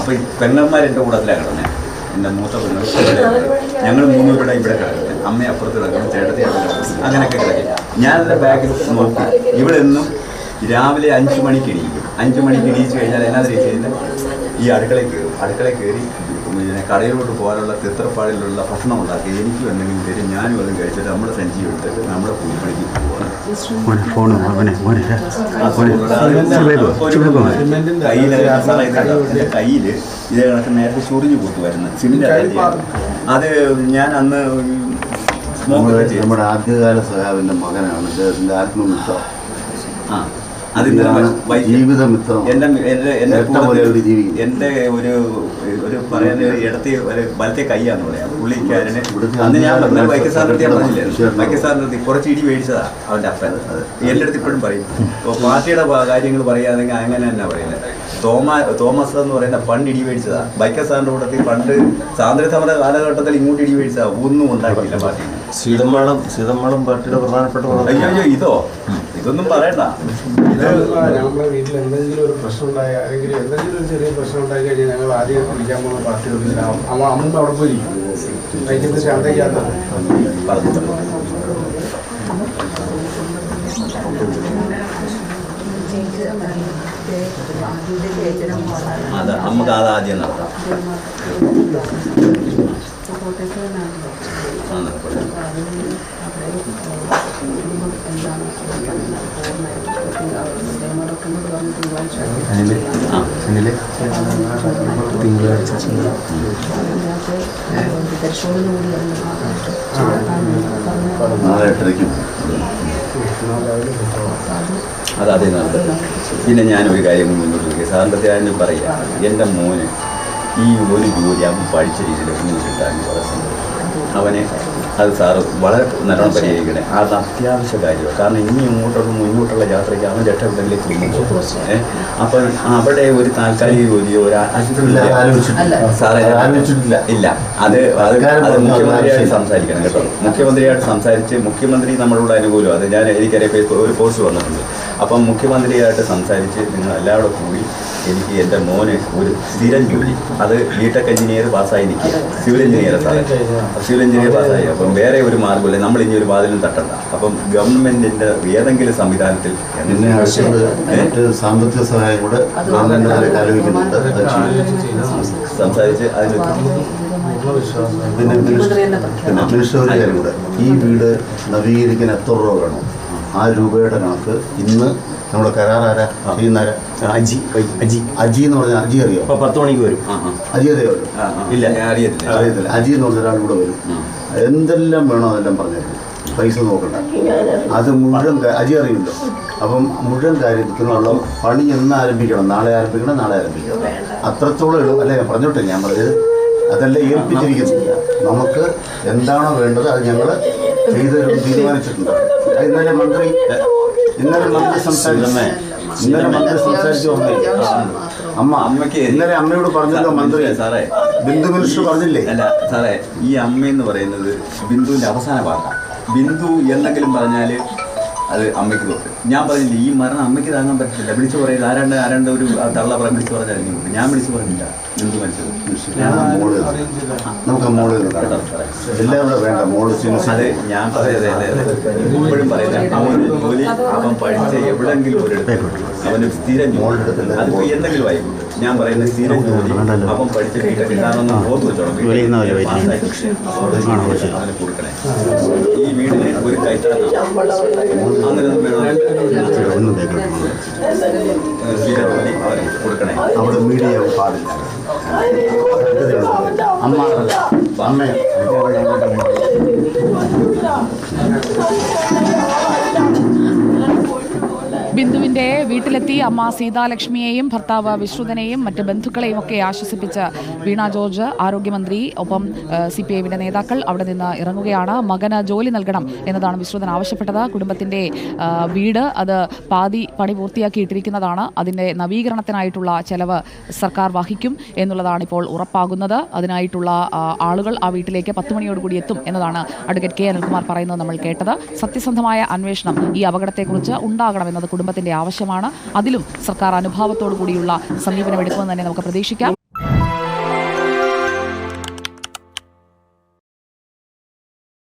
അപ്പോൾ ഈ പെണ്ണന്മാർ എൻ്റെ കൂട്ടത്തിലാണ് കിടന്നത്. എൻ്റെ മൂത്ത പെണ്ണുങ്ങൾ ഞങ്ങൾ 3 പേരുടെ ഇവിടെ കിടക്കുന്നത്. അമ്മയെ അപ്പുറത്ത് കിടക്കണം, ചേട്ടത്തി അങ്ങനെയൊക്കെ കിടക്കും. ഞാനെൻ്റെ ബാഗിൽ നോക്കി ഇവിടെ നിന്നും രാവിലെ 5 മണിക്ക് എണീക്കും. 5 മണിക്ക് എണീച്ച് കഴിഞ്ഞാൽ എന്നാ ചെയ്യുന്നത്, ഈ അടുക്കളയിൽ കയറി പിന്നെ കടയിലോട്ട് പോകാനുള്ള തിത്രപ്പാടിലുള്ള ഭക്ഷണം ഉണ്ടാക്കി എനിക്കും എന്തെങ്കിലും തരും, ഞാനും അതും കഴിച്ചിട്ട് നമ്മുടെ സഞ്ചി എടുത്തിട്ട് നമ്മുടെ കൂലിപ്പണിക്ക് പോകണം. കയ്യിൽ ഇതേ കണക്ക് നേരത്തെ ചൊറിഞ്ഞു കൊടുക്കുമായിരുന്നു സിമെന്റ്. അത് ഞാൻ അന്ന് നമ്മുടെ ആദ്യകാല സഹാബിന്റെ മകനാണ് ഇദ്ദേഹത്തിന്റെ ആത്മമിത്രം. ജീവിതമിത്രം എൻ്റെ ഒരു പറയുന്ന ഇടത്തെ വലത്തെ കൈയാന്ന് പറയാം പുള്ളിക്കാരന്. അന്ന് ഞാൻ പറഞ്ഞ വൈക്കം സാറിനടുത്ത് ഞാൻ പറഞ്ഞില്ലേ, വൈക്കം സാറിനടുത്ത് കുറച്ച് ഇടി മേടിച്ചതാ അവൻ്റെ അപ്പൻ. എൻ്റെ അടുത്ത് ഇപ്പോഴും പറയും, പാർട്ടിയുടെ കാര്യങ്ങൾ പറയുകയാണെങ്കിൽ അങ്ങനെ തന്നെ പറയുന്നത്. തോമസ് എന്ന് പറയുന്ന പണ്ട് ഇടി മേടിച്ചതാ. വൈക്കം സാറിൻ്റെ കൂട്ടത്തിൽ പണ്ട് സ്വാതന്ത്ര്യ സമര കാലഘട്ടത്തിൽ ഇങ്ങോട്ട് ഇടി മേടിച്ചതാ. ഒന്നും ഉണ്ടാക്കിയില്ല പാർട്ടി. സീതമ്മളും പാർട്ടിയുടെ പ്രധാനപ്പെട്ട അയ്യോ ഇതൊന്നും പറയണ്ട. നമ്മുടെ വീട്ടിൽ എന്തെങ്കിലും ഒരു പ്രശ്നം ഉണ്ടായി, അല്ലെങ്കിൽ എന്തെങ്കിലും ഒരു ചെറിയ പ്രശ്നം ഉണ്ടായി കഴിഞ്ഞാൽ ഞങ്ങൾ ആദ്യം വിളിക്കാൻ പോകുന്ന പാർട്ടി അമ്മ അവിടെ പോയി വൈകിട്ട് ശാന്തയ്ക്കാത്ത അത് നമുക്ക് അതാദ്യം നടത്താം. അതാദ്യം നടത്തും. പിന്നെ ഞാനൊരു കാര്യം മുന്നോട്ട് വയ്ക്കുക. സാറിൻ്റെ പറയാം, എൻ്റെ മോന് ഈ ഒരു ജോലി അവൻ പഠിച്ച രീതിയിൽ മുന്നോട്ട് കിട്ടാൻ വളരെ സന്തോഷം. അവനെ അത് സാറ് വളരെ നല്ലോണം പരിഹരിക്കണേ. അത് അത്യാവശ്യ കാര്യമാണ്. കാരണം ഇനി മുന്നോട്ടുള്ള യാത്രയ്ക്ക് അവൻ രക്ഷപ്പെട്ടെങ്കിലേക്ക് അപ്പം അവിടെ ഒരു താൽക്കാലിക ജോലിയോ സാറേ ഇല്ല. അത് മുഖ്യമന്ത്രിയായിട്ട് സംസാരിക്കണം കേട്ടോ. മുഖ്യമന്ത്രിയായിട്ട് സംസാരിച്ച് മുഖ്യമന്ത്രി നമ്മളോട് അനുകൂലം. അത് എനിക്കറിയാം ഒരു കോഴ്സ് വന്നിട്ടുണ്ട്. അപ്പം മുഖ്യമന്ത്രിയായിട്ട് സംസാരിച്ച് നിങ്ങൾ എല്ലാവരും കൂടി എനിക്ക് എൻ്റെ മോന് ഒരു സ്ഥിരം ജോലി, അത് ബിടെക് എഞ്ചിനീയർ പാസ്സായി നിൽക്കുക, സിവിൽ എഞ്ചിനീയർ സാറേ, സിവിൽ എഞ്ചിനീയർ പാസ്സായി. അപ്പം വേറെ ഒരു മാർഗ്ഗമില്ല, നമ്മൾ ഇനി ഒരു വാതിലും തട്ടണ്ട. അപ്പം ഗവൺമെൻറ്റിൻ്റെ ഏതെങ്കിലും സംവിധാനത്തിൽ സാമ്പത്തിക സഹായം കൂടെ സംസാരിച്ച് അതിന് പിന്നെ മിനിസ്റ്റർ കാര്യം കൂടെ, ഈ വീട് നവീകരിക്കാൻ എത്ര രൂപ വേണം, ആ രൂപയുടെ കണക്ക് ഇന്ന് നമ്മുടെ കരാറാരാ ചെയ്യുന്നാരാ? അജി എന്ന് പറഞ്ഞാൽ അജി അറിയോ? 10 മണിക്ക് വരും. അജി അറിയോ? ഇല്ല, അറിയത്തില്ല. അജി എന്ന് പറഞ്ഞ ഒരാൾ കൂടെ വരും. എന്തെല്ലാം വേണോ അതെല്ലാം പറഞ്ഞേക്കും, പൈസ നോക്കണ്ട. അത് മുഴുവൻ അജി അറിയുമല്ലോ. അപ്പം മുഴുവൻ കാര്യത്തിനുള്ള പണി എന്ന് ആരംഭിക്കണം, നാളെ ആരംഭിക്കണം. അത്രത്തോളം അല്ലേ പറഞ്ഞോട്ടെ. ഞാൻ പറഞ്ഞത് അതല്ല ഏൽപ്പിച്ചിരിക്കുന്നത്. നമുക്ക് എന്താണോ വേണ്ടത് അത് ഞങ്ങൾ ചെയ്ത് തീരുമാനിച്ചിട്ടുണ്ട്. ഇന്നലെ മന്ത്രി സംസാരിച്ചു അമ്മയ്ക്ക് ഇന്നലെ അമ്മയോട് പറഞ്ഞല്ലോ മന്ത്രി. സാറേ, ബിന്ദു മിനിസ്റ്റർ പറഞ്ഞില്ലേ? അല്ല സാറേ, ഈ അമ്മയെന്ന് പറയുന്നത് ബിന്ദുവിൻ്റെ അവസാന ഭാഗമാണ്. ബിന്ദു എന്തെങ്കിലും പറഞ്ഞാൽ അത് അമ്മയ്ക്ക് തൊട്ട്. ഞാൻ പറഞ്ഞില്ല, ഈ മരണം അമ്മയ്ക്ക് താങ്ങാൻ പറ്റില്ല. വിളിച്ചു പറയില്ല. ആരാണ്ട് ഒരു തള്ള വിളിച്ചു പറഞ്ഞാൽ ഞാൻ വിളിച്ചു പറഞ്ഞില്ല. ബിന്ദു മരിച്ചത് നമുക്ക് മോള് എല്ലാവരും വേണ്ട മോള്. അത് ഞാൻ ഇപ്പോഴും പറയുന്നത് അവന് ജോലി അവൻ പഠിച്ച എവിടെയെങ്കിലും ഒരിടത്ത് അവന് സ്ഥിരം ജോലി എടുത്തില്ല. അതിപ്പോൾ എന്തെങ്കിലും ആയിക്കോട്ടെ. ഞാൻ പറയുന്നത് സ്ഥിരം ജോലി അവൻ പഠിച്ച വീട്ടിൽ കിട്ടാനൊന്നും ഓർത്ത് വെച്ചോളാം. അവന് കൊടുക്കണേ. ഈ വീടിന് ഒരു കൈത്തറ അങ്ങനെ കൊടുക്കണേ. അവിടെ മീഡിയ പാടില്ല. അമ്മ ബിന്ദുവിന്റെ വീട്ടിലെത്തി അമ്മ സീതാലക്ഷ്മിയെയും ഭർത്താവ് വിശ്രുതനെയും മറ്റ് ബന്ധുക്കളെയും ഒക്കെ ആശ്വസിപ്പിച്ച് വീണ ജോർജ്, ആരോഗ്യമന്ത്രി, ഒപ്പം CPIയുടെ നേതാക്കൾ അവിടെ നിന്ന് ഇറങ്ങുകയാണ്. മകന് ജോലി നൽകണം എന്നതാണ് വിശ്രുതൻ ആവശ്യപ്പെട്ടത്. കുടുംബത്തിന്റെ വീട് അത് പാതി പണി പൂർത്തിയാക്കിയിട്ടിരിക്കുന്നതാണ്. അതിന്റെ നവീകരണത്തിനായിട്ടുള്ള ചെലവ് സർക്കാർ വഹിക്കും എന്നുള്ളതാണ് ഇപ്പോൾ ഉറപ്പാകുന്നത്. അതിനായിട്ടുള്ള ആളുകൾ ആ വീട്ടിലേക്ക് 10 മണിയോടുകൂടി എത്തും എന്നതാണ് അഡ്വക്കേറ്റ് K അനിൽകുമാർ പറയുന്നത് നമ്മൾ കേട്ടത്. സത്യസന്ധമായ അന്വേഷണം ഈ അപകടത്തെക്കുറിച്ച് ഉണ്ടാകണമെന്നത് കുടുംബത്തിന്റെ ആവശ്യമാണ്. അതിലും സർക്കാർ അനുഭാവത്തോടു കൂടിയുള്ള സമീപനം എടുക്കുമെന്ന് തന്നെ നമുക്ക് പ്രതീക്ഷിക്കാം.